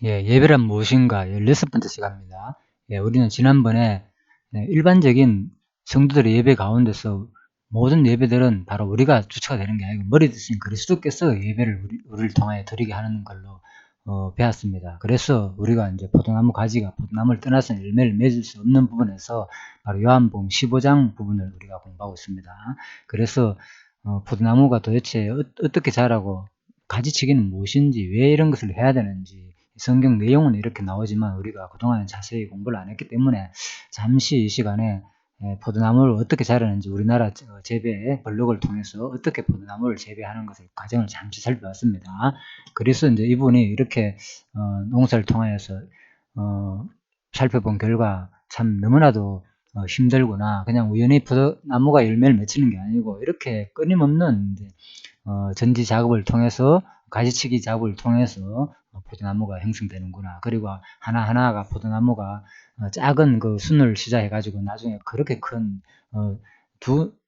예, 예배란 무엇인가 16번째 시간입니다. 예, 우리는 지난번에 일반적인 성도들의 예배 가운데서 모든 예배들은 바로 우리가 주체가 되는 게 아니고 머리 대신 그리스도께서 예배를 우리를 통하여 드리게 하는 걸로 배웠습니다. 그래서 우리가 이제 포도나무 가지가 포도나무를 떠나서 열매를 맺을 수 없는 부분에서 바로 요한복음 15장 부분을 우리가 공부하고 있습니다. 그래서 포도나무가 도대체 어떻게 자라고 가지치기는 무엇인지 왜 이런 것을 해야 되는지 성경 내용은 이렇게 나오지만 우리가 그동안 자세히 공부를 안 했기 때문에 잠시 이 시간에 포도나무를 어떻게 자라는지 우리나라 재배 블록을 통해서 어떻게 포도나무를 재배하는 것을 과정을 잠시 살펴봤습니다. 그래서 이제 이분이 이렇게 농사를 통하여서 살펴본 결과 참 너무나도 힘들구나. 그냥 우연히 포도나무가 열매를 맺히는 게 아니고 이렇게 끊임없는 이제 전지 작업을 통해서 가지치기 작업을 통해서 포도나무가 형성되는구나. 그리고 하나하나가 포도나무가 작은 그 순을 시작해 가지고 나중에 그렇게 큰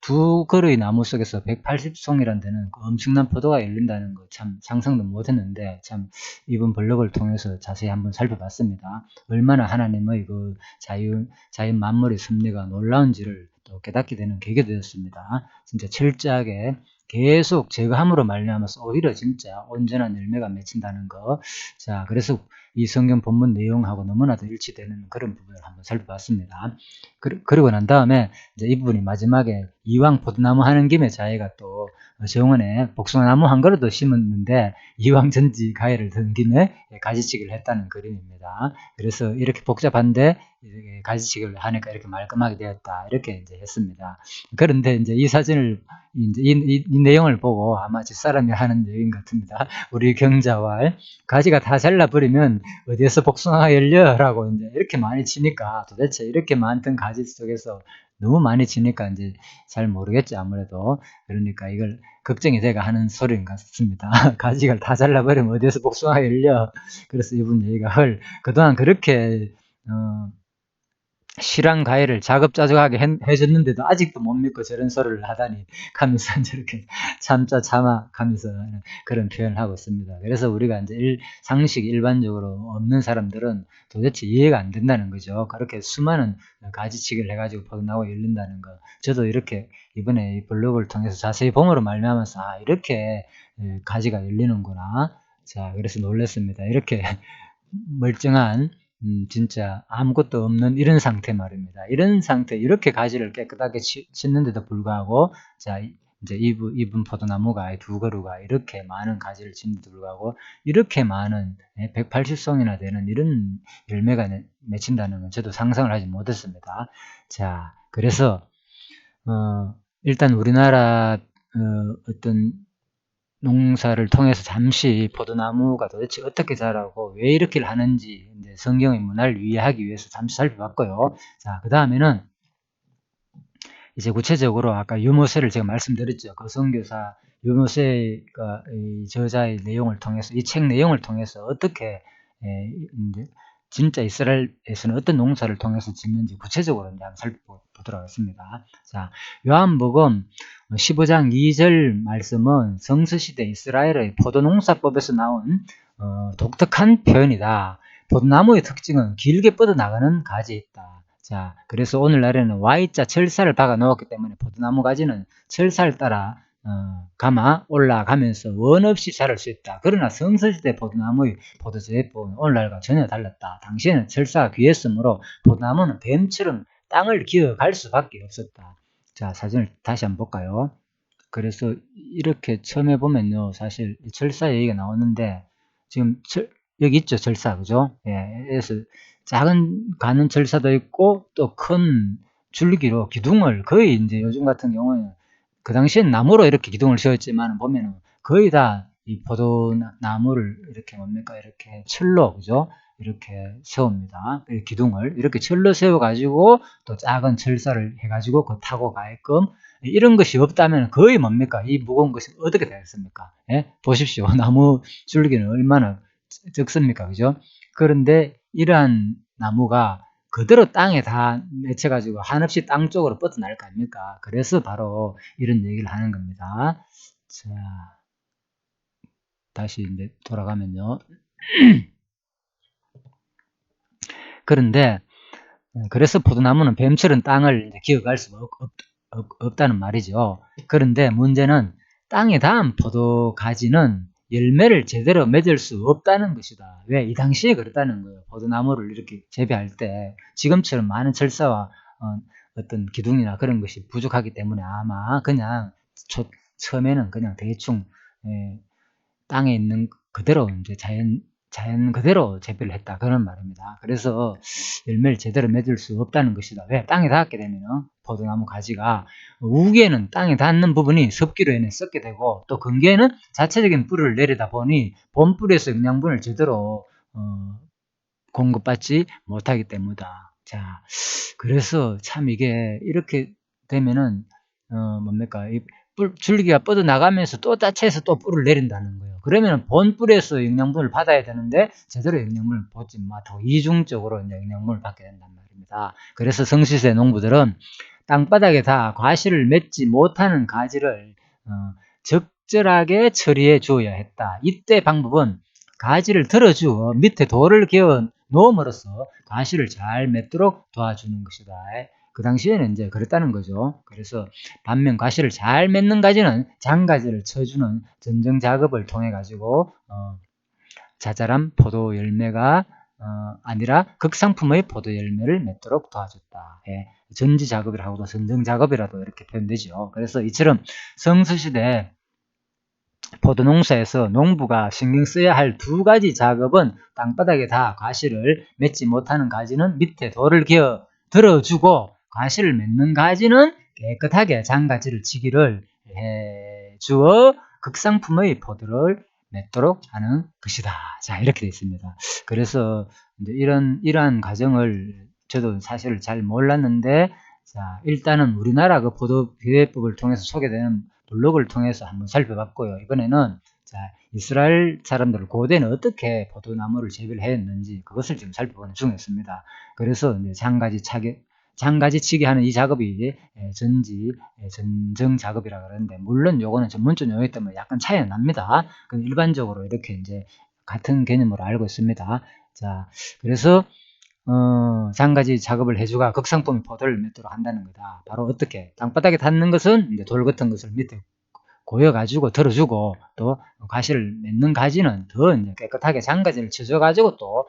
두 그루의 나무 속에서 180송이라는 데는 엄청난 포도가 열린다는 거 참 상상도 못했는데 참 이번 블록을 통해서 자세히 한번 살펴봤습니다. 얼마나 하나님의 그 자연 만물의 섭리가 놀라운지를 또 깨닫게 되는 계기가 되었습니다. 진짜 철저하게 계속 제거함으로 말미암아서 오히려 진짜 온전한 열매가 맺힌다는 거. 자, 그래서 이 성경 본문 내용하고 너무나도 일치되는 그런 부분을 한번 살펴봤습니다. 그리고 난 다음에 이제 이 부분이 마지막에 이왕 포도나무 하는 김에 자기가 또 정원에 복숭아나무 한 그루도 심었는데 이왕 전지 가해를 든 김에 가지치기를 했다는 그림입니다. 그래서 이렇게 복잡한데 가지치기를 하니까 이렇게 말끔하게 되었다. 이렇게 이제 했습니다. 그런데 이제 이 사진을 이제 이 내용을 보고 아마 집사람이 하는 얘기인 것 같습니다. 우리 경자왈 가지가 다 잘라버리면 어디에서 복숭아가 열려라고 이제 이렇게 많이 치니까 도대체 이렇게 많던 가지 속에서 너무 많이 치니까 이제 잘 모르겠죠 아무래도. 그러니까 이걸 걱정이 돼가 하는 소리인 것 같습니다. 가지가 다 잘라버리면 어디에서 복숭아가 열려. 그래서 이분 얘기가 그동안 그렇게 실한 가해를 자급자족하게 해줬는데도 아직도 못 믿고 저런 소리를 하다니 하면서 저렇게 참자 참아 하면서 그런 표현을 하고 있습니다. 그래서 우리가 이제 상식 일반적으로 없는 사람들은 도대체 이해가 안 된다는 거죠. 그렇게 수많은 가지치기를 해가지고 포도나무가 열린다는 거. 저도 이렇게 이번에 이 블로그를 통해서 자세히 봄으로 말미암아서 이렇게 가지가 열리는구나. 자, 그래서 놀랐습니다. 이렇게 멀쩡한 진짜 아무것도 없는 이런 상태 말입니다. 이런 상태, 이렇게 가지를 깨끗하게 쳤는데도 불구하고, 자, 이제 이분 포도나무가 두 그루가 이렇게 많은 가지를 짓는데도 불구하고, 이렇게 많은 180송이나 되는 이런 열매가 맺힌다는 건 저도 상상을 하지 못했습니다. 자, 그래서, 일단 우리나라, 어떤 농사를 통해서 잠시 포도나무가 도대체 어떻게 자라고 왜 이렇게 하는지 이제 성경의 문화를 이해하기 위해서 잠시 살펴봤고요. 자, 그 다음에는 이제 구체적으로 아까 유모세를 제가 말씀드렸죠. 그 선교사 유모세가 이 저자의 내용을 통해서 이 책 내용을 통해서 어떻게 이제 진짜 이스라엘에서는 어떤 농사를 통해서 짓는지 구체적으로 이제 한번 살펴보도록 하겠습니다. 자, 요한복음 15장 2절 말씀은 성서시대 이스라엘의 포도농사법에서 나온 독특한 표현이다. 포도나무의 특징은 길게 뻗어나가는 가지 있다. 자, 그래서 오늘날에는 Y자 철사를 박아 놓았기 때문에 포도나무 가지는 철사를 따라 감아 올라가면서 원 없이 자랄 수 있다. 그러나 성서시대 포도나무의 포도제법은 오늘날과 전혀 달랐다. 당시에는 철사가 귀했으므로 포도나무는 뱀처럼 땅을 기어갈 수밖에 없었다. 자, 사진을 다시 한번 볼까요? 그래서 이렇게 처음에 보면요, 사실 철사 얘기가 나오는데 지금 여기 있죠, 절사, 그죠? 예, 그래서 작은 가는 절사도 있고 또 큰 줄기로 기둥을 거의 이제 요즘 같은 경우에는 그 당시엔 나무로 이렇게 기둥을 세웠지만 보면은 거의 다 이 포도나무를 이렇게 뭡니까 이렇게 철로 그죠? 이렇게 세웁니다. 기둥을 이렇게 철로 세워가지고 또 작은 철사를 해가지고 그 타고 가게끔 이런 것이 없다면 거의 뭡니까 이 무거운 것이 어떻게 되겠습니까? 예? 보십시오. 나무 줄기는 얼마나 적습니까? 그죠? 그런데 이러한 나무가 그대로 땅에 다 맺혀가지고 한없이 땅 쪽으로 뻗어날 거 아닙니까? 그래서 바로 이런 얘기를 하는 겁니다. 자, 다시 이제 돌아가면요. 그런데 그래서 포도나무는 뱀처럼 땅을 기어갈 수 없다는 말이죠. 그런데 문제는 땅에 닿은 포도 가지는 열매를 제대로 맺을 수 없다는 것이다. 왜? 이 당시에 그랬다는 거예요. 포도나무를 이렇게 재배할 때 지금처럼 많은 철사와 어떤 기둥이나 그런 것이 부족하기 때문에 아마 그냥 처음에는 그냥 대충 땅에 있는 그대로 이제 자연 그대로 재배를 했다. 그런 말입니다. 그래서 열매를 제대로 맺을 수 없다는 것이다. 왜? 땅에 닿게 되면 포도나무 가지가 우기에는 땅에 닿는 부분이 습기로 인해 썩게 되고 또 근기에는 자체적인 뿌리를 내리다 보니 본뿌리에서 영양분을 제대로 공급받지 못하기 때문이다. 자, 그래서 참 이게 이렇게 되면은 뭡니까? 이 줄기가 뻗어나가면서 또 자체에서 또 뿔을 내린다는 거예요. 그러면 본 뿔에서 영양분을 받아야 되는데 제대로 영양분을 받지 못하고 이중적으로 영양분을 받게 된단 말입니다. 그래서 성시대 농부들은 땅바닥에 다 과실을 맺지 못하는 가지를 적절하게 처리해 주어야 했다. 이때 방법은 가지를 들어주어 밑에 돌을 기어 놓음으로써 과실을 잘 맺도록 도와주는 것이다. 그 당시에는 이제 그랬다는 거죠. 그래서 반면 과실을 잘 맺는 가지는 장가지를 쳐주는 전정 작업을 통해 가지고 자잘한 포도 열매가 아니라 극상품의 포도 열매를 맺도록 도와줬다. 예. 전지 작업이라고도 전정 작업이라도 이렇게 표현되죠. 그래서 이처럼 성수시대 포도농사에서 농부가 신경 써야 할 두 가지 작업은 땅바닥에 다 과실을 맺지 못하는 가지는 밑에 돌을 기어 들어주고 과실을 맺는 가지는 깨끗하게 장가지를 치기를 해주어 극상품의 포도를 맺도록 하는 것이다. 자, 이렇게 되어 있습니다. 그래서 이제 이러한 과정을 저도 사실 잘 몰랐는데, 자, 일단은 우리나라 그 포도 비례법을 통해서 소개되는 블로그를 통해서 한번 살펴봤고요. 이번에는 자, 이스라엘 사람들 고대는 어떻게 포도나무를 재배를 했는지 그것을 지금 살펴보는 중이었습니다. 그래서 이제 장가지 치기 하는 이 작업이 이제 전정 작업이라 그러는데 물론 요거는 전문적 용어이기 때문에 약간 차이가 납니다. 일반적으로 이렇게 이제 같은 개념으로 알고 있습니다. 자, 그래서 장가지 작업을 해주가 극상품 포도를 맺도록 한다는 거다. 바로 어떻게? 땅바닥에 닿는 것은 이제 돌 같은 것을 밑에 고여가지고 들어주고 또 가시를 맺는 가지는 더 이제 깨끗하게 장가지를 쳐줘가지고 또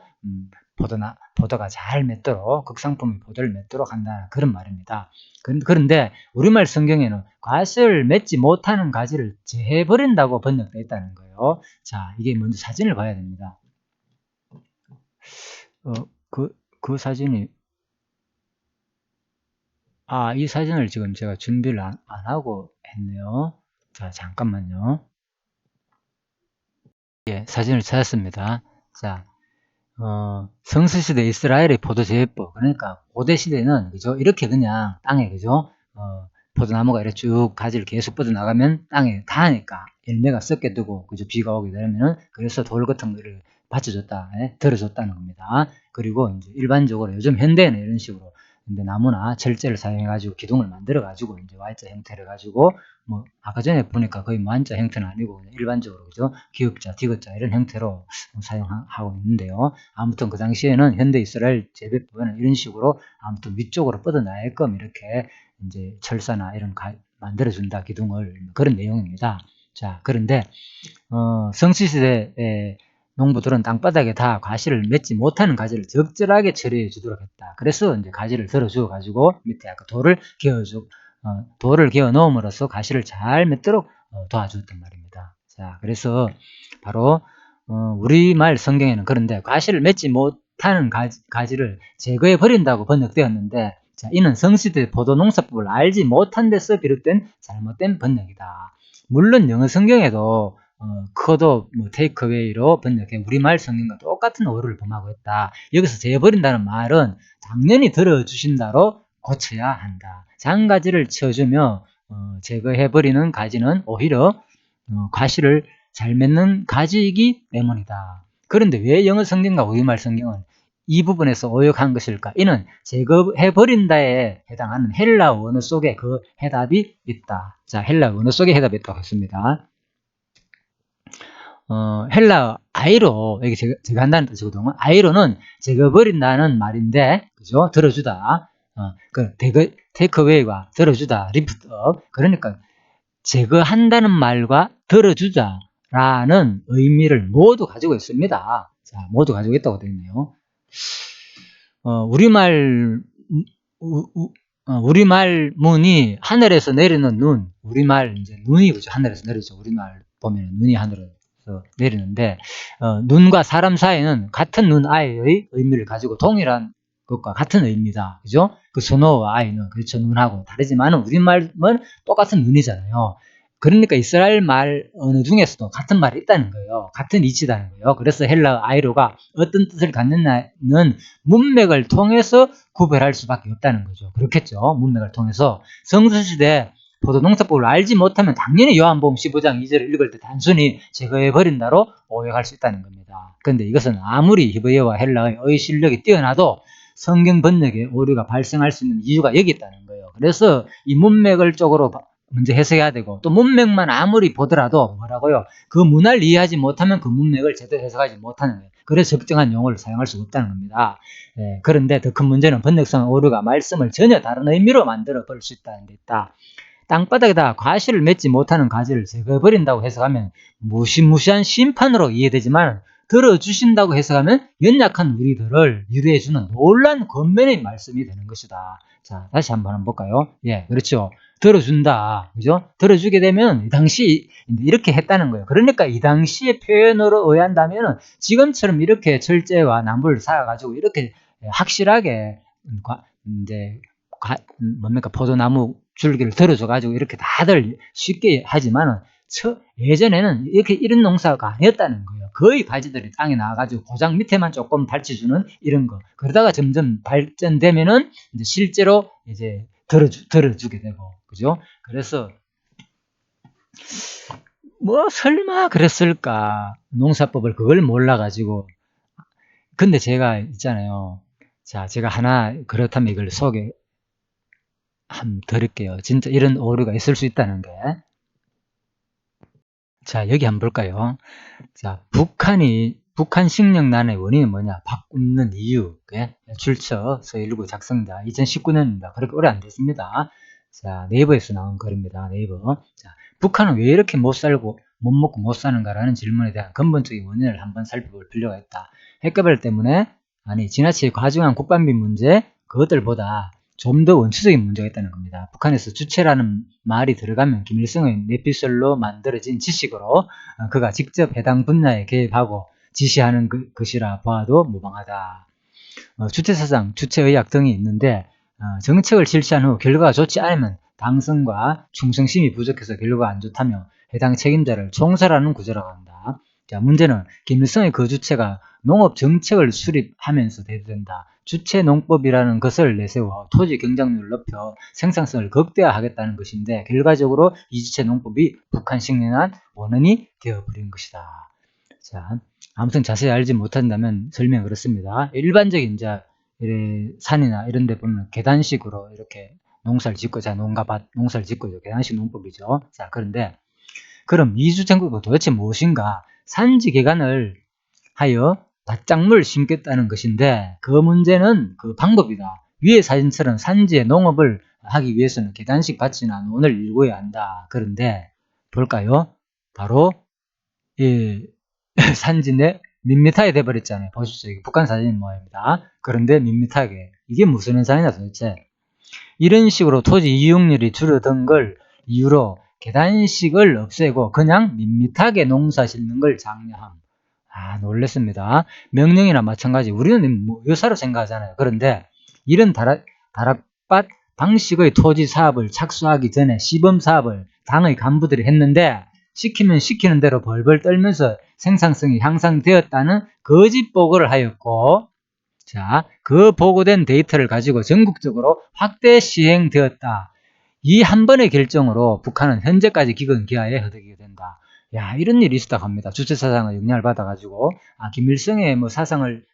포도가 잘 맺도록 극상품 포도를 맺도록 한다 그런 말입니다. 그런데 우리말 성경에는 과실을 맺지 못하는 가지를 제해버린다고 번역되어 있다는 거예요. 자, 이게 먼저 사진을 봐야 됩니다. 그 사진이 이 사진을 지금 제가 준비를 안 하고 했네요. 자, 잠깐만요. 예, 사진을 찾았습니다. 자, 성수시대 이스라엘의 포도제법. 그러니까, 고대시대는, 그죠? 이렇게 그냥 땅에, 그죠? 포도나무가 이렇게 쭉 가지를 계속 뻗어나가면 땅에 닿으니까 열매가 썩게 되고, 그죠? 비가 오게 되면은, 그래서 돌 같은 거를 받쳐줬다, 들어줬다는 겁니다. 그리고 이제 일반적으로 요즘 현대에는 이런 식으로 근데 나무나 철제를 사용해가지고 기둥을 만들어가지고 이제 Y자 형태를 가지고 뭐 아까 전에 보니까 거의 Y자 형태는 아니고 일반적으로 그죠 기역자, 디귿자 이런 형태로 사용하고 있는데요. 아무튼 그 당시에는 현대 이스라엘 재배법에는 이런 식으로 아무튼 위쪽으로 뻗어나게끔 이렇게 이제 철사나 이런 만들어준다 기둥을 그런 내용입니다. 자, 그런데 성시시대에 농부들은 땅바닥에 다 과실을 맺지 못하는 가지를 적절하게 처리해 주도록 했다. 그래서 이제 가지를 들어주어 가지고 밑에 아까 돌을 기어 넣음으로써 가시를 잘 맺도록 도와주었단 말입니다. 자, 그래서 바로 우리말 성경에는 그런데 과실을 맺지 못하는 가지를 제거해 버린다고 번역되었는데 자, 이는 성시대 포도농사법을 알지 못한 데서 비롯된 잘못된 번역이다. 물론 영어 성경에도 커도 테이크어웨이로 번역해 우리말 성경과 똑같은 오류를 범하고 있다. 여기서 재버린다는 말은 당연히 들어주신다로 고쳐야 한다. 장가지를 쳐주며 제거해버리는 가지는 오히려 과실을 잘 맺는 가지이기 때문이다. 그런데 왜 영어 성경과 우리말 성경은 이 부분에서 오역한 것일까? 이는 제거해버린다에 해당하는 헬라 원어 속에 그 해답이 있다. 자, 헬라 원어 속에 해답이 있다고 했습니다. 헬라 아이로, 이게 제가 한다는 뜻이거든요. 아이로는 제거버린다는 말인데, 그죠? 들어주다. 테이크어웨이가 들어주다, 리프트업. 그러니까 제거한다는 말과 들어주다라는 의미를 모두 가지고 있습니다. 자, 모두 가지고 있다고 되어 있네요. 우리말문이 하늘에서 내리는 눈, 우리말 이제 눈이 그죠? 하늘에서 내리죠. 우리말 보면 눈이 하늘에서 내리는데, 눈과 사람 사이에는 같은 눈 아이의 의미를 가지고 동일한 것과 같은 의미다. 그죠? 그 선호와 아이는 그렇죠. 눈하고 다르지만 우리말은 똑같은 눈이잖아요. 그러니까 이스라엘 말 언어 중에서도 같은 말이 있다는 거예요. 같은 이치다는 거예요. 그래서 헬라 아이로가 어떤 뜻을 갖느냐는 문맥을 통해서 구별할 수밖에 없다는 거죠. 그렇겠죠. 문맥을 통해서. 성서시대 포도농사법을 알지 못하면 당연히 요한복음 15장 2절을 읽을 때 단순히 제거해버린다로 오해할 수 있다는 겁니다. 그런데 이것은 아무리 히브리어와 헬라어의 실력이 뛰어나도 성경 번역에 오류가 발생할 수 있는 이유가 여기 있다는 거예요. 그래서 이 문맥을 쪽으로 먼저 해석해야 되고, 또 문맥만 아무리 보더라도 뭐라고요? 그 문화를 이해하지 못하면 그 문맥을 제대로 해석하지 못하는 거예요. 그래서 적정한 용어를 사용할 수 없다는 겁니다. 그런데 더 큰 문제는 번역성 오류가 말씀을 전혀 다른 의미로 만들어 버릴 수 있다는 데 있다. 땅바닥에다 과실을 맺지 못하는 가지를 제거해버린다고 해석하면 무시무시한 심판으로 이해되지만, 들어주신다고 해석하면 연약한 우리들을 위로해주는 놀란 권면의 말씀이 되는 것이다. 자, 다시 한번 볼까요? 예, 그렇죠. 들어준다. 그죠? 들어주게 되면 이 당시 이렇게 했다는 거예요. 그러니까 이 당시의 표현으로 의한다면 지금처럼 이렇게 철제와 나무를 쌓아가지고 이렇게 확실하게 이제 뭡니까 포도나무 줄기를 들어줘가지고 이렇게 다들 쉽게 하지만은 예전에는 이렇게 이런 농사가 아니었다는 거예요. 거의 가지들이 땅에 나와가지고 고장 밑에만 조금 받쳐주는 이런 거. 그러다가 점점 발전되면은 이제 실제로 이제 들어주게 되고, 그죠? 그래서 뭐 설마 그랬을까? 농사법을 그걸 몰라가지고. 근데 제가 있잖아요. 자, 제가 하나 그렇다면 이걸 소개 한번 드릴게요. 진짜 이런 오류가 있을 수 있다는 게. 자, 여기 한번 볼까요? 자, 북한 식량난의 원인이 뭐냐? 밥 굶는 이유. 출처, 서일부 작성자, 2019년입니다. 그렇게 오래 안 됐습니다. 자, 네이버에서 나온 글입니다. 네이버. 자, 북한은 왜 이렇게 못 살고, 못 먹고 못 사는가라는 질문에 대한 근본적인 원인을 한번 살펴볼 필요가 있다. 핵개발 때문에, 지나치게 과중한 국방비 문제, 그것들보다 좀 더 원초적인 문제가 있다는 겁니다. 북한에서 주체라는 말이 들어가면 김일성의 내피셜로 만들어진 지식으로 그가 직접 해당 분야에 개입하고 지시하는 것이라 봐도 무방하다. 주체사상, 주체의학 등이 있는데 정책을 실시한 후 결과가 좋지 않으면 당성과 충성심이 부족해서 결과가 안 좋다며 해당 책임자를 총살하는 구조라고 한다. 자, 문제는 김일성의 그 주체가 농업 정책을 수립하면서 대두된다. 주체농법이라는 것을 내세워 토지 경작률을 높여 생산성을 극대화하겠다는 것인데, 결과적으로 이 주체농법이 북한 식량난 원인이 되어버린 것이다. 자, 아무튼 자세히 알지 못한다면 설명 그렇습니다. 일반적인 이제 산이나 이런 데 보면 계단식으로 이렇게 농사를 짓고, 자, 농가밭 농사를 짓고, 계단식 농법이죠. 자, 그런데 그럼 이주체농법은 도대체 무엇인가? 산지 개간을 하여 밭작물을 심겠다는 것인데, 그 문제는 그 방법이다. 위의 사진처럼 산지에 농업을 하기 위해서는 계단식 밭이나 논을 일구어야 한다. 그런데 볼까요? 바로 이 산지 내 밋밋하게 돼버렸잖아요. 보시죠. 이게 북한 사진 모양입니다. 그런데 밋밋하게. 이게 무슨 현상이냐 도대체. 이런 식으로 토지 이용률이 줄어든 걸 이유로 계단식을 없애고 그냥 밋밋하게 농사 짓는 걸 장려함. 놀랬습니다. 명령이나 마찬가지. 우리는 뭐 여사로 생각하잖아요. 그런데 이런 다락밭 방식의 토지 사업을 착수하기 전에 시범 사업을 당의 간부들이 했는데, 시키면 시키는 대로 벌벌 떨면서 생산성이 향상되었다는 거짓 보고를 하였고, 자, 그 보고된 데이터를 가지고 전국적으로 확대 시행되었다. 이 한 번의 결정으로 북한은 현재까지 기근기하에 허덕이게 된다. 야, 이런 일이 있었다고 합니다. 주체사상의 영향을 받아가지고, 김일성의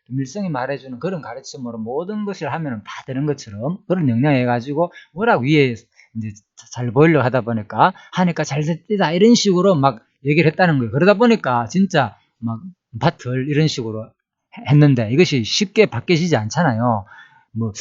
김일성이 말해주는 그런 가르침으로 모든 것을 하면 다 되는 것처럼 그런 영향해가지고, 워낙 위에 이제 잘 보이려고 하다 보니까, 하니까 잘 됐다. 이런 식으로 막 얘기를 했다는 거예요. 그러다 보니까 진짜 막 밭을 이런 식으로 했는데 이것이 쉽게 바뀌지지 않잖아요. 뭐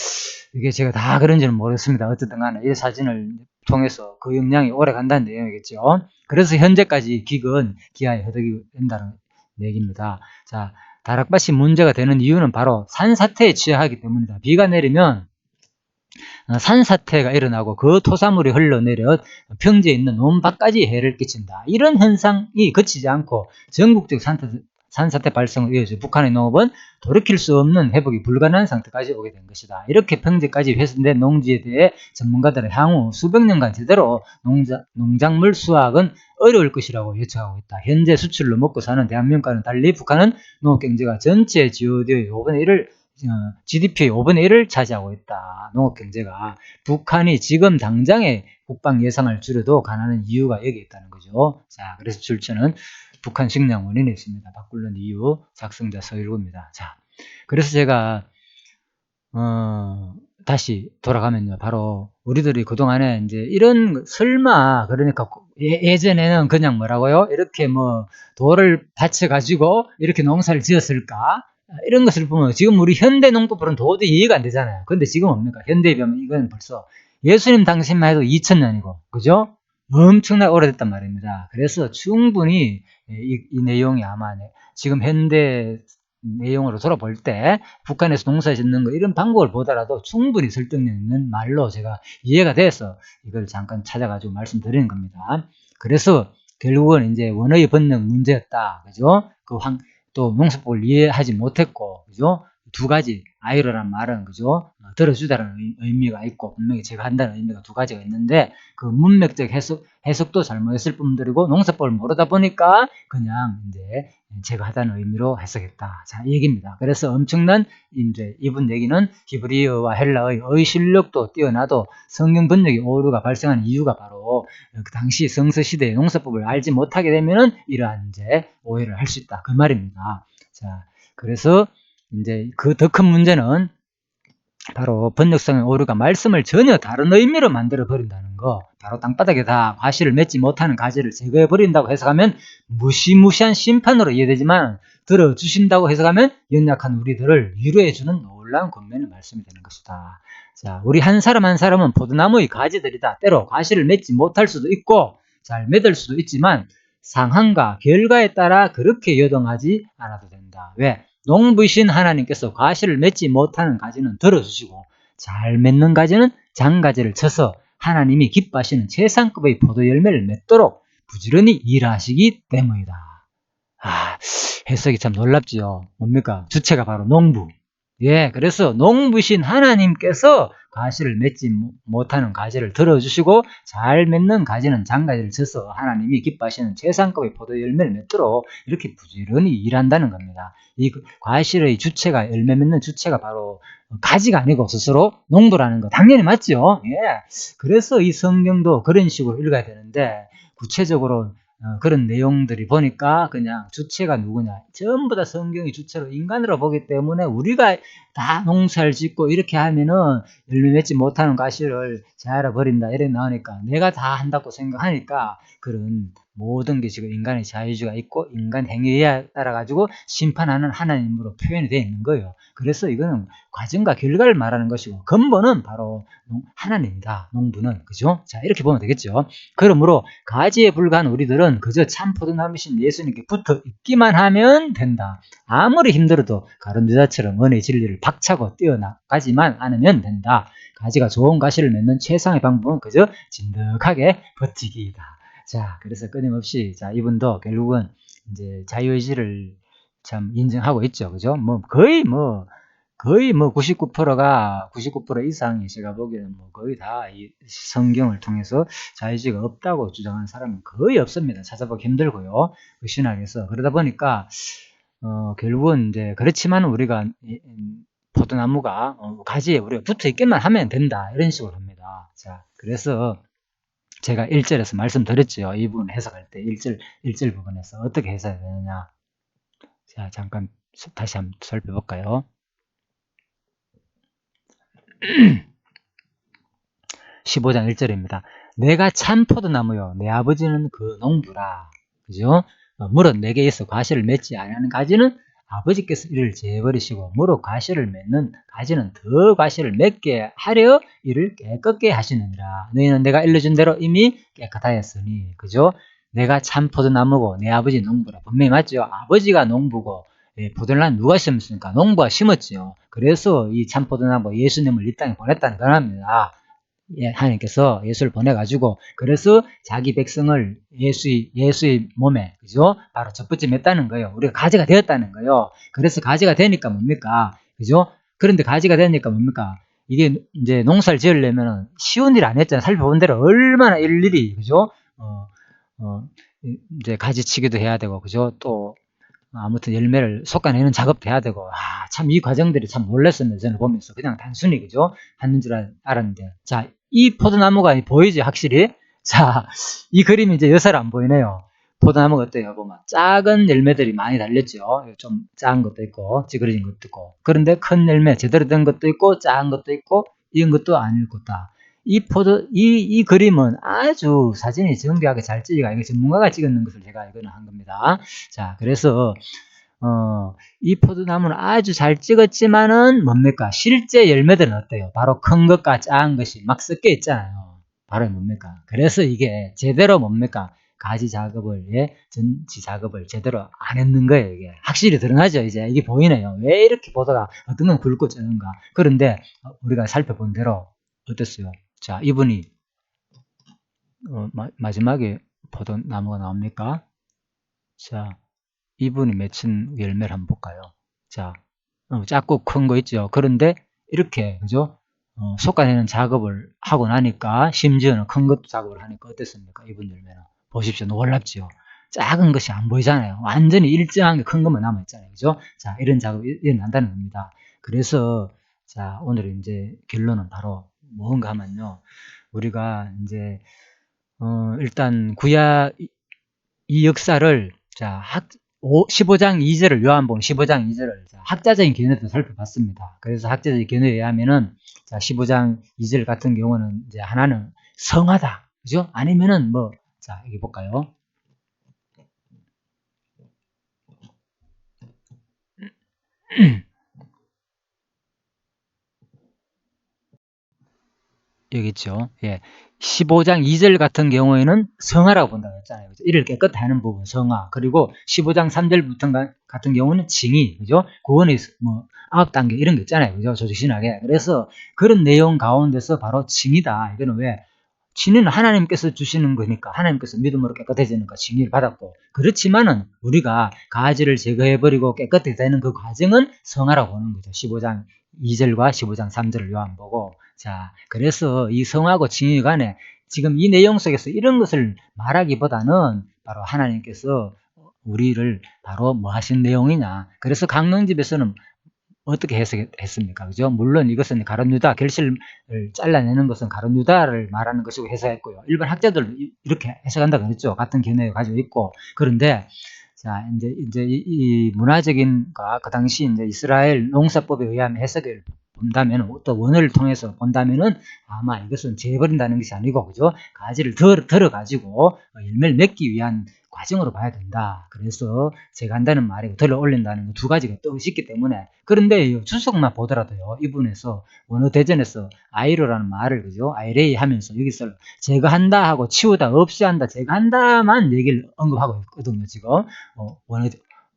이게 제가 다 그런지는 모르겠습니다. 어쨌든 간에 이 사진을 통해서 그 역량이 오래 간다는 내용이겠죠. 그래서 현재까지 기근 기아에 허덕이 된다는 얘기입니다. 자, 다락밭이 문제가 되는 이유는 바로 산사태에 취하기 때문이다. 비가 내리면 산사태가 일어나고 그 토사물이 흘러내려 평지에 있는 논밭까지 해를 끼친다. 이런 현상이 그치지 않고 전국적 산사태 발생을 이어져 북한의 농업은 돌이킬 수 없는 회복이 불가능한 상태까지 오게 된 것이다. 이렇게 평지까지 훼손된 농지에 대해 전문가들은 향후 수백 년간 제대로 농작물 수확은 어려울 것이라고 예측하고 있다. 현재 수출로 먹고 사는 대한민국과는 달리 북한은 농업경제가 전체 GDP의 5분의 1을 GDP의 5분의 1을 차지하고 있다. 농업경제가. 북한이 지금 당장의 국방 예산을 줄여도 가난한 이유가 여기에 있다는 거죠. 자, 그래서 출처는 북한 식량 원인에 있습니다. 바꾸는 이유 작성자 서일구입니다. 자, 그래서 제가 다시 돌아가면요. 바로 우리들이 그동안에 이제 이런 설마 그러니까 예전에는 그냥 뭐라고요? 이렇게 뭐 돌을 받쳐 가지고 이렇게 농사를 지었을까? 이런 것을 보면 지금 우리 현대 농법으로는 도저히 이해가 안 되잖아요. 근데 지금 뭡니까? 현대에 비하면 이건 벌써 예수님 당시만 해도 2000년이고, 그죠? 엄청나게 오래됐단 말입니다. 그래서 충분히 이 내용이 아마 지금 현대 내용으로 돌아볼 때 북한에서 농사 짓는 거 이런 방법을 보더라도 충분히 설득력 있는 말로 제가 이해가 돼서 이걸 잠깐 찾아가지고 말씀드리는 겁니다. 그래서 결국은 이제 원어의 번역 문제였다. 그죠? 또 농사법을 이해하지 못했고, 그죠? 두 가지, 아이러란 말은, 그죠? 들어주다라는 의미가 있고, 분명히 제가 한다는 의미가 두 가지가 있는데, 그 문맥적 해석도 잘못했을 뿐더러고, 농사법을 모르다 보니까, 그냥 이제 제가 하다는 의미로 해석했다. 자, 이 얘기입니다. 그래서 엄청난, 이제 이분 얘기는 히브리어와 헬라의 실력도 뛰어나도 성경 번역의 오류가 발생한 이유가 바로 그 당시 성서시대의 농사법을 알지 못하게 되면은 이러한 이제 오해를 할 수 있다. 그 말입니다. 자, 그래서 이제 그 더 큰 문제는 바로 번역성의 오류가 말씀을 전혀 다른 의미로 만들어 버린다는 거. 바로 땅바닥에다 과실을 맺지 못하는 가지를 제거해 버린다고 해석하면 무시무시한 심판으로 이해되지만 들어주신다고 해석하면 연약한 우리들을 위로해 주는 놀라운 권면의 말씀이 되는 것이다. 자, 우리 한 사람 한 사람은 포도나무의 가지들이다. 때로 과실을 맺지 못할 수도 있고 잘 맺을 수도 있지만 상황과 결과에 따라 그렇게 요동하지 않아도 된다. 왜? 농부이신 하나님께서 과실을 맺지 못하는 가지는 들어주시고 잘 맺는 가지는 장가지를 쳐서 하나님이 기뻐하시는 최상급의 포도 열매를 맺도록 부지런히 일하시기 때문이다. 아, 해석이 참 놀랍지요. 뭡니까? 주체가 바로 농부. 예, 그래서 농부신 하나님께서 가지를 맺지 못하는 가지를 들어주시고 잘 맺는 가지는 장가지를 쳐서 하나님이 기뻐하시는 최상급의 포도 열매를 맺도록 이렇게 부지런히 일한다는 겁니다. 이 과실의 주체가 열매 맺는 주체가 바로 가지가 아니고 스스로 농부라는 거 당연히 맞죠. 예, 그래서 이 성경도 그런 식으로 읽어야 되는데 구체적으로 그런 내용들이 보니까 그냥 주체가 누구냐 전부 다 성경이 주체로 인간으로 보기 때문에 우리가 다 농사를 짓고 이렇게 하면은 열매 맺지 못하는 과실을 자아라 버린다 이렇게 나오니까 내가 다 한다고 생각하니까 그런 모든 게 지금 인간의 자유주의가 있고 인간 행위에 따라 가지고 심판하는 하나님으로 표현이 되어 있는 거예요. 그래서 이거는 과정과 결과를 말하는 것이고 근본은 바로 하나님이다. 농부는 그죠? 자 이렇게 보면 되겠죠. 그러므로 가지에 불과한 우리들은 그저 참 포도나무신 예수님께 붙어 있기만 하면 된다. 아무리 힘들어도 가론유다처럼 은혜의 진리를 박차고 뛰어나가지만 않으면 된다. 가지가 좋은 가시를 맺는 최상의 방법은 그저 진득하게 버티기이다. 자, 그래서 끊임없이 자 이분도 결국은 이제 자유의지를 참 인정하고 있죠, 그죠? 거의 99%가 99% 이상이 제가 보기에는 거의 다 이 성경을 통해서 자유의지가 없다고 주장하는 사람은 거의 없습니다. 찾아보기 힘들고요. 그 신학에서 그러다 보니까 결국은 이제 그렇지만 우리가 포도나무가 가지에 우리가 붙어 있기만 하면 된다 이런 식으로 합니다. 자, 그래서 제가 1절에서 말씀드렸죠. 이 부분 해석할 때 1절 부분에서 어떻게 해석해야 되느냐. 자, 잠깐 다시 한번 살펴볼까요? 15장 1절입니다. 내가 참 포도나무요 내 아버지는 그 농부라. 그죠? 무릇 내게 있어 과실을 맺지 아니하는 가지는 아버지께서 이를 제버리시고 무릇 과실을 맺는 가지는 더 과실을 맺게 하려 이를 깨끗게 하시느니라. 너희는 내가 일러준 대로 이미 깨끗하였으니, 그죠? 내가 참 포도나무고 내 아버지 농부라. 분명히 맞죠? 아버지가 농부고, 예, 포도나무 누가 심었습니까? 농부가 심었지요. 그래서 이 참 포도나무 예수님을 이 땅에 보냈다는 겁니다. 예, 하나님께서 예수를 보내가지고, 그래서 자기 백성을 예수의 몸에, 그죠? 바로 첫 번째 맺다는 거예요. 우리가 가지가 되었다는 거예요. 그래서 가지가 되니까 뭡니까? 그죠? 그런데 가지가 되니까 뭡니까? 이게 이제 농사를 지으려면 쉬운 일 아니었잖아요. 살펴본 대로 얼마나 일일이, 그죠? 어, 이제 가지치기도 해야 되고, 그죠? 또, 아무튼 열매를 솎아내는 작업도 해야 되고, 참 이 과정들이 참 놀랐었는데, 저는 보면서 그냥 단순히, 그죠? 하는 줄 알았는데. 자, 이 포도나무가 보이지, 확실히? 자, 이 그림이 이제 여사로 안 보이네요. 포도나무가 어때요? 보면 작은 열매들이 많이 달렸죠. 좀 작은 것도 있고 찌그러진 것도 있고, 그런데 큰 열매 제대로 된 것도 있고 작은 것도 있고 이런 것도 아닐 거다. 이 그림은 아주 사진이 정교하게 잘 찍어가, 이거 전문가가 찍었는 것을 제가 이거는 한 겁니다. 자, 그래서 이 포도나무는 아주 잘 찍었지만은 뭡니까? 실제 열매들은 어때요? 바로 큰 것과 작은 것이 막 섞여 있잖아요. 바로 뭡니까? 그래서 이게 제대로 뭡니까? 가지 작업을, 예, 전지 작업을 제대로 안 했는 거예요. 이게 확실히 드러나죠. 이제 이게 보이네요. 왜 이렇게 보다가 어떤 건 굵고 쩌는가? 그런데 우리가 살펴본 대로 어땠어요? 자, 이분이 마지막에 포도나무가 나옵니까? 자, 이분이 맺힌 열매를 한번 볼까요? 자, 작고 큰 거 있죠. 그런데 이렇게, 그죠? 솎아내는 작업을 하고 나니까, 심지어는 큰 것도 작업을 하니까 어땠습니까? 이분 열매는. 보십시오. 놀랍죠? 작은 것이 안 보이잖아요. 완전히 일정한 게 큰 것만 남아있잖아요. 그죠? 자, 이런 작업이 일어난다는 겁니다. 그래서, 자, 오늘 이제 결론은 바로 뭔가 하면요. 우리가 이제, 일단 구약 이 역사를, 자, 15장 2절을, 요한복음 15장 2절을 학자적인 견해도 살펴봤습니다. 그래서 학자적인 견해에 의하면은, 자, 15장 2절 같은 경우는 이제 하나는 성화다. 그죠? 아니면은 뭐, 자, 여기 볼까요? 여기 있죠. 예. 15장 2절 같은 경우에는 성화라고 본다고 했잖아요. 그죠? 이를 깨끗하게 하는 부분, 성화. 그리고 15장 3절부터 같은 경우는 징의. 그죠? 구원의 뭐, 9단계 이런 게 있잖아요. 그죠? 조직신학에. 그래서 그런 내용 가운데서 바로 징이다. 이거는 왜? 징의는 하나님께서 주시는 거니까, 하나님께서 믿음으로 깨끗해지니까 징의를 받았고, 그렇지만은 우리가 가지를 제거해버리고 깨끗하게 되는 그 과정은 성화라고 보는 거죠. 15장 2절과 15장 3절을 요한보고, 자, 그래서 이 성하고 징의 간에 지금 이 내용 속에서 이런 것을 말하기보다는 바로 하나님께서 우리를 바로 뭐 하신 내용이냐. 그래서 강론집에서는 어떻게 해석했습니까? 그죠? 물론 이것은 가룟 유다, 결실을 잘라내는 것은 가룟 유다를 말하는 것이고 해석했고요. 일반 학자들도 이렇게 해석한다고 했죠. 같은 견해를 가지고 있고. 그런데, 자, 이제 이 문화적인, 그 당시 이제 이스라엘 농사법에 의한 해석을 본다면, 또 원어를 통해서 본다면은 아마 이것은 재버린다는 것이 아니고, 그죠? 가지를 들어가지고 열매를 맺기 위한 과정으로 봐야 된다. 그래서 제가 한다는 말이고 들어 올린다는 두 가지가 뜻있기 때문에. 그런데 주석만 보더라도요, 이분에서 원어 대전에서 아이로라는 말을, 그죠? 아이레이 하면서 여기서 제거한다 하고 치우다, 없이 한다, 제거한다만 얘기를 언급하고 있거든요, 지금.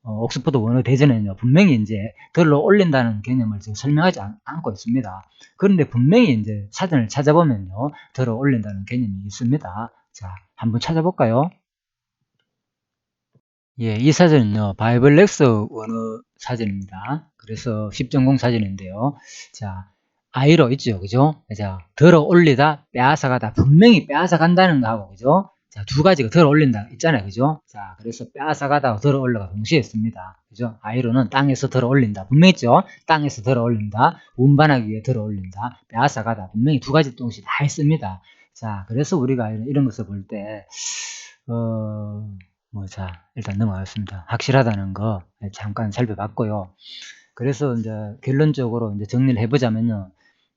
옥스퍼드 원어 대전에는요, 분명히 이제 들어 올린다는 개념을 지금 설명하지 않고 있습니다. 그런데 분명히 이제 사전을 찾아보면요, 들어 올린다는 개념이 있습니다. 자, 한번 찾아볼까요? 예, 이 사전은요, 바이블렉스 원어 사전입니다. 그래서 10.0 사전인데요. 자, 아이로 있죠, 그죠? 자, 들어 올리다, 빼앗아가다. 분명히 빼앗아간다는 거하고, 그죠? 자, 두 가지가 들어 올린다 있잖아요, 그죠? 자, 그래서 빼앗아가다, 들어 올라가 동시에 있습니다. 그죠? 아이로는 땅에서 들어 올린다. 분명히 있죠? 땅에서 들어 올린다, 운반하기 위해 들어 올린다, 빼앗아가다. 분명히 두 가지 동시에 다 있습니다. 자, 그래서 우리가 이런 것을 볼 때, 자, 일단 넘어가겠습니다. 확실하다는 거 잠깐 살펴봤고요. 그래서 이제 결론적으로 이제 정리를 해보자면요.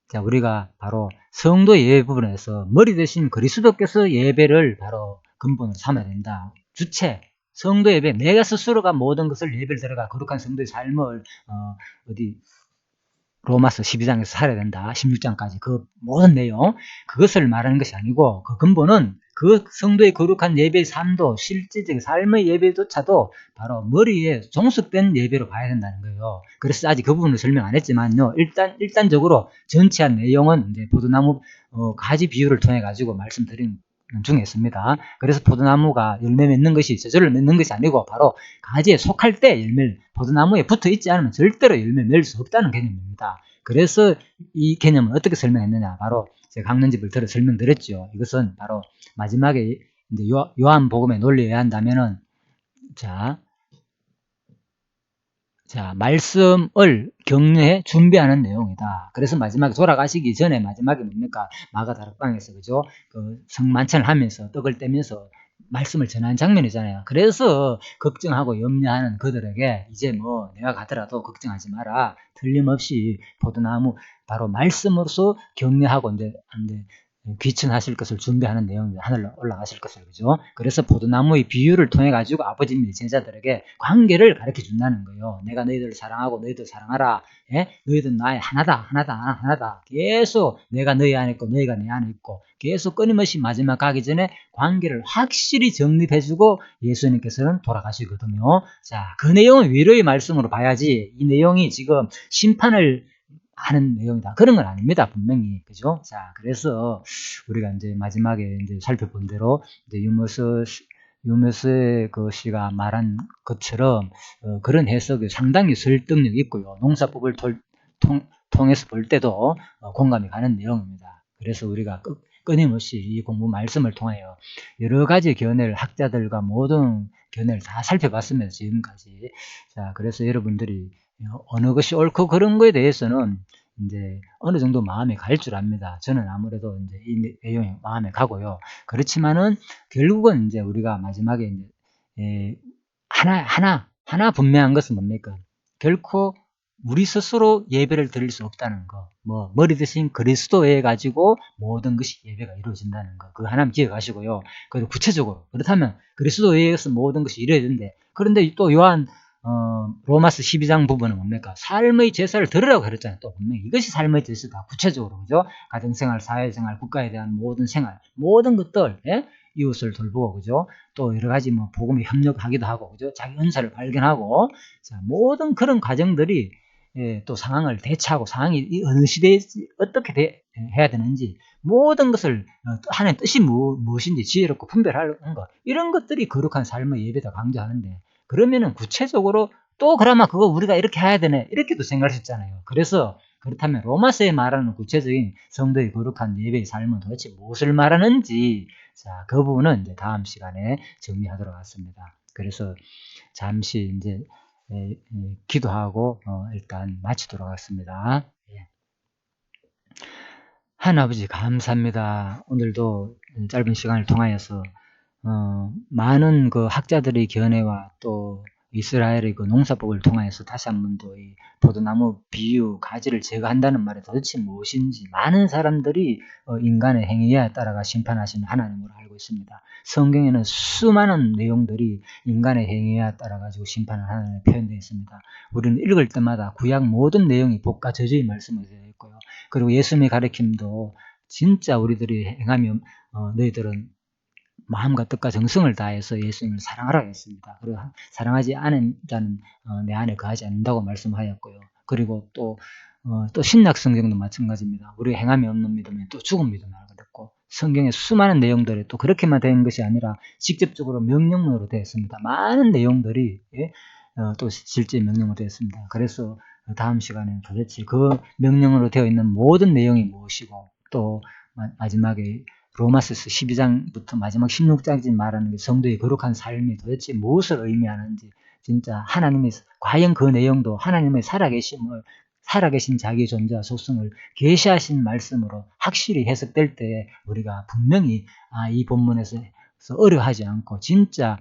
자, 우리가 바로 성도 예배 부분에서 머리 대신 그리스도께서 예배를 바로 근본으로 삼아야 된다. 주체, 성도 예배, 내가 스스로가 모든 것을 예배를 들어가 거룩한 성도의 삶을 어디 로마서 12장에서 살아야 된다. 16장까지 그 모든 내용 그것을 말하는 것이 아니고 그 근본은 그 성도의 거룩한 예배의 삶도 실질적 삶의 예배조차도 바로 머리에 종속된 예배로 봐야 된다는 거예요. 그래서 아직 그 부분을 설명 안 했지만요. 일단적으로 전체한 내용은 이제 포도나무 가지 비유를 통해 가지고 말씀드린 중에 있습니다. 그래서 포도나무가 열매 맺는 것이 저절로 맺는 것이 아니고 바로 가지에 속할 때 열매, 포도나무에 붙어 있지 않으면 절대로 열매 맺을 수 없다는 개념입니다. 그래서 이 개념을 어떻게 설명했느냐? 바로 제가 강론집을 들어 설명드렸죠. 이것은 바로 마지막에 이제 요한복음의 논리에 의한다면은 자, 말씀을 격려해 준비하는 내용이다. 그래서 마지막에 돌아가시기 전에 마지막에 뭡니까? 마가 다락방에서 그죠? 그 성만찬을 하면서 떡을 떼면서 말씀을 전하는 장면이잖아요. 그래서 걱정하고 염려하는 그들에게 이제 뭐 내가 가더라도 걱정하지 마라. 틀림없이 포도나무 바로 말씀으로서 격려하고 이제 귀천하실 것을 준비하는 내용이 하늘로 올라가실 것을 그죠? 그래서 포도나무의 비유를 통해 가지고 아버지님이 제자들에게 관계를 가르쳐 준다는 거예요. 내가 너희들을 사랑하고 너희들 사랑하라. 예? 너희들은 나의 하나다. 계속 내가 너희 안에 있고 너희가 내 안에 있고 계속 끊임없이 마지막 가기 전에 관계를 확실히 정립해주고 예수님께서는 돌아가시거든요. 자, 그 내용은 위로의 말씀으로 봐야지 이 내용이 지금 심판을 하는 내용이다. 그런 건 아닙니다. 분명히. 그죠? 자, 그래서 우리가 이제 마지막에 이제 살펴본 대로 이제 유머스의 그 씨가 말한 것처럼 그런 해석이 상당히 설득력 있고요. 농사법을 통해서 볼 때도 공감이 가는 내용입니다. 그래서 우리가 끊임없이 이 공부 말씀을 통하여 여러 가지 견해를 학자들과 모든 견해를 다 살펴봤습니다. 지금까지. 자, 그래서 여러분들이 어느 것이 옳고 그런 거에 대해서는 이제 어느 정도 마음에 갈 줄 압니다. 저는 아무래도 이제 이 내용이 마음에 가고요. 그렇지만은 결국은 이제 우리가 마지막에 이제 하나 분명한 것은 뭡니까? 결코 우리 스스로 예배를 드릴 수 없다는 거. 뭐 머리 대신 그리스도에 가지고 모든 것이 예배가 이루어진다는 거. 그거 하나만 기억하시고요. 그리고 구체적으로 그렇다면 그리스도에 의해서 모든 것이 이루어진대. 그런데 또 요한 로마서 12장 부분은 뭡니까? 삶의 제사를 들으라고 그랬잖아요. 또 분명히 이것이 삶의 제사다. 구체적으로 그죠? 가정생활, 사회생활, 국가에 대한 모든 생활, 모든 것들, 예? 이웃을 돌보고 그죠? 또 여러 가지 뭐 복음에 협력하기도 하고 그죠? 자기 은사를 발견하고 자, 모든 그런 과정들이 예, 또 상황을 대처하고 상황이 어느 시대에 어떻게 해야 되는지 모든 것을 하나님의 뜻이 무엇인지 지혜롭고 분별하는 것 이런 것들이 거룩한 삶의 예배다 강조하는데 그러면은 구체적으로 또 그러면 그거 우리가 이렇게 해야 되네 이렇게도 생각할 수 있잖아요. 그래서 그렇다면 로마서에 말하는 구체적인 성도의 거룩한 예배의 삶은 도대체 무엇을 말하는지 자, 그 부분은 이제 다음 시간에 정리하도록 하겠습니다. 그래서 잠시 이제 기도하고 일단 마치도록 하겠습니다. 예. 하나님 아버지 감사합니다. 오늘도 짧은 시간을 통하여서 많은 그 학자들의 견해와 또 이스라엘의 그 농사법을 통하여서 다시 한 번 더 이 포도나무 비유 가지를 제거한다는 말이 도대체 무엇인지 많은 사람들이 인간의 행위에 따라가 심판하시는 하나님으로 알고 있습니다. 성경에는 수많은 내용들이 인간의 행위에 따라 가지고 심판을 하나님에 표현되어 있습니다. 우리는 읽을 때마다 구약 모든 내용이 복과 저주의 말씀으로 되어 있고요. 그리고 예수님의 가르침도 진짜 우리들이 행하면 너희들은 마음과 뜻과 정성을 다해서 예수님을 사랑하라고 했습니다. 그리고 사랑하지 않은 자는 내 안에 거하지 않는다고 말씀하였고요. 그리고 또 신약 성경도 마찬가지입니다. 우리 행함이 없는 믿음은 또 죽은 믿음이라고 그랬고 성경의 수많은 내용들이 또 그렇게만 된 것이 아니라 직접적으로 명령문으로 되어 있습니다. 많은 내용들이 또 실제 명령으로 되어 있습니다. 그래서 다음 시간에 도대체 그 명령으로 되어 있는 모든 내용이 무엇이고 또 마지막에 로마서에서 12장부터 마지막 16장까지 말하는 게 성도의 거룩한 삶이 도대체 무엇을 의미하는지 진짜 하나님의 과연 그 내용도 하나님의 살아계신 자기의 존재와 속성을 계시하신 말씀으로 확실히 해석될 때 우리가 분명히 이 본문에서 그래서 어려워하지 않고 진짜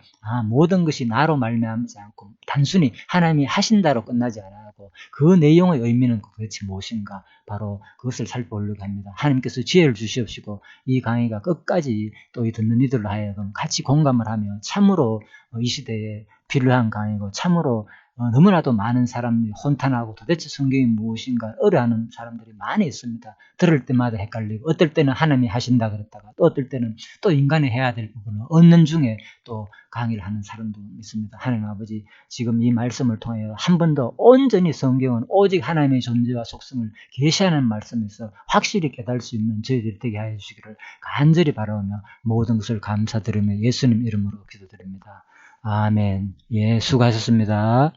모든 것이 나로 말미암지 않고 단순히 하나님이 하신다로 끝나지 않고 그 내용의 의미는 도대체 무엇인가 바로 그것을 살펴보려고 합니다. 하나님께서 지혜를 주시옵시고 이 강의가 끝까지 또 이 듣는 이들로 하여금 같이 공감을 하며 참으로 이 시대에 필요한 강의고 참으로 너무나도 많은 사람들이 혼탄하고 도대체 성경이 무엇인가 어려워하는 사람들이 많이 있습니다. 들을 때마다 헷갈리고 어떨 때는 하나님이 하신다 그랬다가 또 어떨 때는 또 인간이 해야 될 부분을 얻는 중에 또 강의를 하는 사람도 있습니다. 하나님 아버지 지금 이 말씀을 통하여 한 번 더 온전히 성경은 오직 하나님의 존재와 속성을 계시하는 말씀에서 확실히 깨달을 수 있는 저희들이 되게 하여 주시기를 간절히 바라오며 모든 것을 감사드리며 예수님 이름으로 기도드립니다. 아멘. 예, 수고하셨습니다.